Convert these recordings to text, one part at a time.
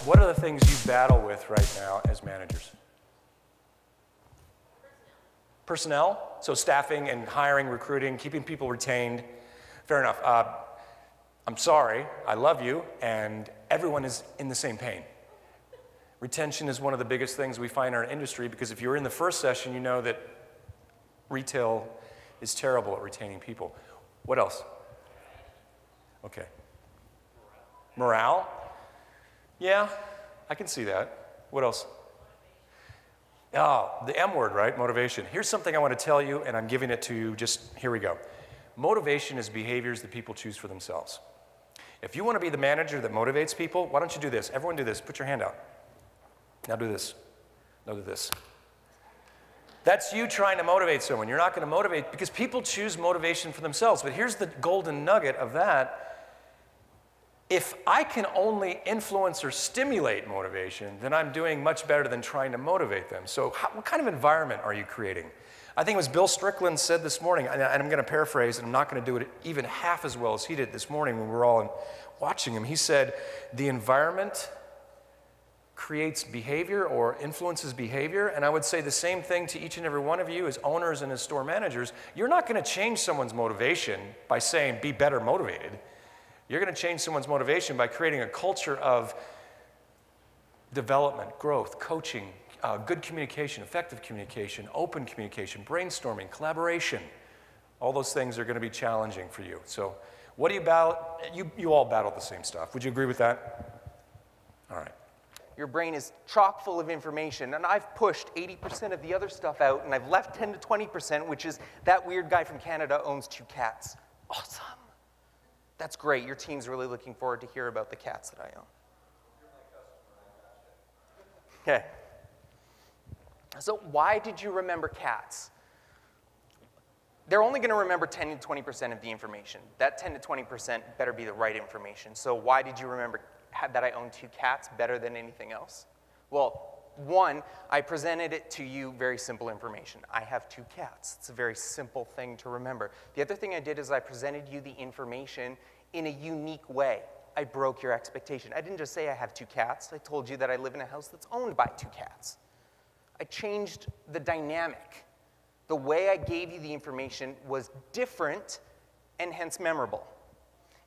what are the things you battle with right now as managers? Personnel? So staffing and hiring, recruiting, keeping people retained. Fair enough. I'm sorry, I love you, and everyone is in the same pain. Retention is one of the biggest things we find in our industry, because if you were in the first session, you know that retail is terrible at retaining people. What else? Okay. Morale? Yeah, I can see that. What else? Oh, the M word, right? Motivation. Here's something I want to tell you, and I'm giving it to you just, here we go. Motivation is behaviors that people choose for themselves. If you want to be the manager that motivates people, why don't you do this? Everyone do this. Put your hand out. Now do this. Now do this. That's you trying to motivate someone. You're not going to motivate, because people choose motivation for themselves. But here's the golden nugget of that. If I can only influence or stimulate motivation, then I'm doing much better than trying to motivate them. So what kind of environment are you creating? I think it was Bill Strickland said this morning, and I'm going to paraphrase, and I'm not going to do it even half as well as he did this morning when we were all watching him. He said, the environment creates behavior or influences behavior, and I would say the same thing to each and every one of you as owners and as store managers. You're not going to change someone's motivation by saying, be better motivated. You're going to change someone's motivation by creating a culture of development, growth, coaching, good communication, effective communication, open communication, brainstorming, collaboration. All those things are going to be challenging for you. So what do you battle? You all battle the same stuff. Would you agree with that? All right. Your brain is chock full of information, and I've pushed 80% of the other stuff out, and I've left 10 to 20%, which is that weird guy from Canada owns 2 cats. Awesome. That's great. Your team's really looking forward to hear about the cats that I own. Okay. So why did you remember cats? They're only going to remember 10 to 20% of the information. That 10 to 20% better be the right information. So why did you remember that I own 2 cats better than anything else? Well, one, I presented it to you very simple information. I have 2 cats. It's a very simple thing to remember. The other thing I did is I presented you the information in a unique way. I broke your expectation. I didn't just say I have 2 cats. I told you that I live in a house that's owned by 2 cats. I changed the dynamic. The way I gave you the information was different and hence memorable.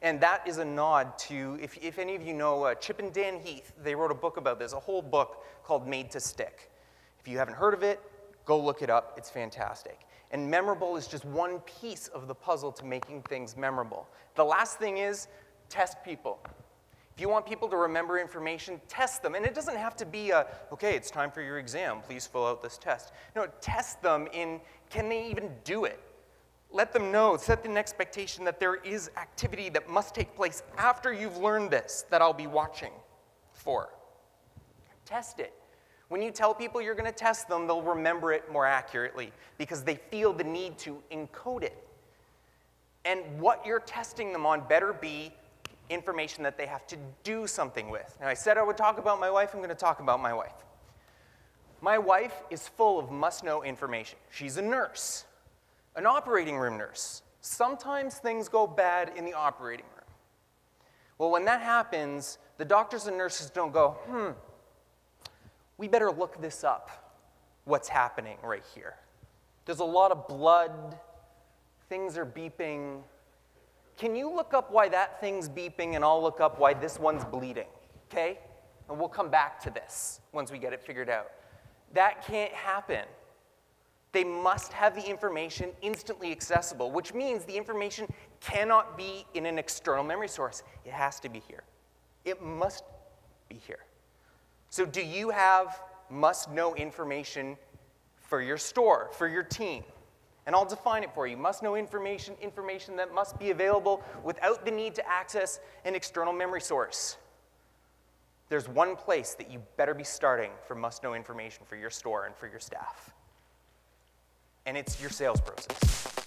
And that is a nod to, if any of you know Chip and Dan Heath, they wrote a book about this, a whole book called Made to Stick. If you haven't heard of it, go look it up. It's fantastic. And memorable is just one piece of the puzzle to making things memorable. The last thing is test people. If you want people to remember information, test them. And it doesn't have to be okay, it's time for your exam. Please fill out this test. No, test them in, can they even do it? Let them know, set an expectation that there is activity that must take place after you've learned this that I'll be watching for. Test it. When you tell people you're going to test them, they'll remember it more accurately because they feel the need to encode it. And what you're testing them on better be information that they have to do something with. Now, I said I would talk about my wife. I'm going to talk about my wife. My wife is full of must-know information. She's a nurse. An operating room nurse. Sometimes things go bad in the operating room. Well, when that happens, the doctors and nurses don't go, we better look this up, what's happening right here. There's a lot of blood, things are beeping. Can you look up why that thing's beeping, and I'll look up why this one's bleeding, okay? And we'll come back to this once we get it figured out. That can't happen. They must have the information instantly accessible, which means the information cannot be in an external memory source. It has to be here. It must be here. So do you have must-know information for your store, for your team? And I'll define it for you. Must-know information, information that must be available without the need to access an external memory source. There's one place that you better be starting for must-know information for your store and for your staff. And it's your sales process.